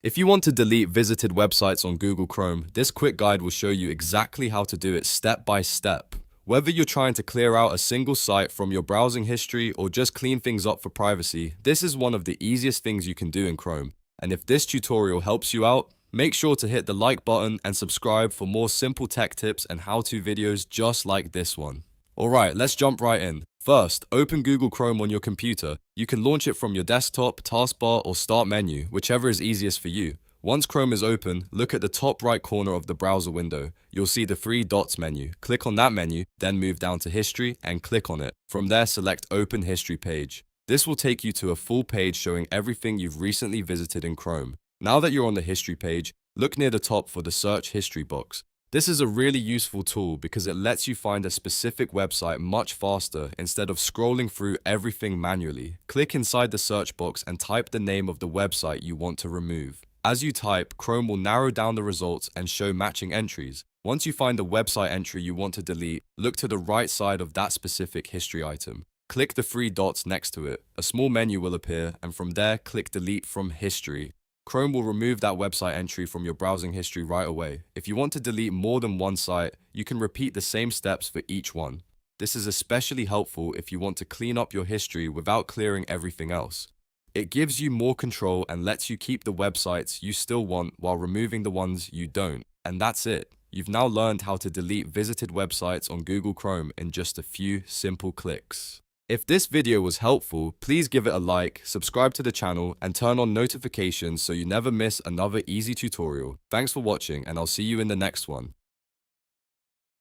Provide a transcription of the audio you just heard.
If you want to delete visited websites on Google Chrome, this quick guide will show you exactly how to do it step by step. Whether you're trying to clear out a single site from your browsing history or just clean things up for privacy, this is one of the easiest things you can do in Chrome. And if this tutorial helps you out, make sure to hit the like button and subscribe for more simple tech tips and how-to videos just like this one. Alright, let's jump right in. First, open Google Chrome on your computer. You can launch it from your desktop, taskbar, or start menu, whichever is easiest for you. Once Chrome is open, look at the top right corner of the browser window. You'll see the three dots menu. Click on that menu, then move down to History and click on it. From there, select Open History page. This will take you to a full page showing everything you've recently visited in Chrome. Now that you're on the History page, look near the top for the Search History box. This is a really useful tool because it lets you find a specific website much faster instead of scrolling through everything manually. Click inside the search box and type the name of the website you want to remove. As you type, Chrome will narrow down the results and show matching entries. Once you find the website entry you want to delete, look to the right side of that specific history item. Click the three dots next to it. A small menu will appear, and from there, click Delete from History. Chrome will remove that website entry from your browsing history right away. If you want to delete more than one site, you can repeat the same steps for each one. This is especially helpful if you want to clean up your history without clearing everything else. It gives you more control and lets you keep the websites you still want while removing the ones you don't. And that's it. You've now learned how to delete visited websites on Google Chrome in just a few simple clicks. If this video was helpful, please give it a like, subscribe to the channel, and turn on notifications so you never miss another easy tutorial. Thanks for watching, and I'll see you in the next one.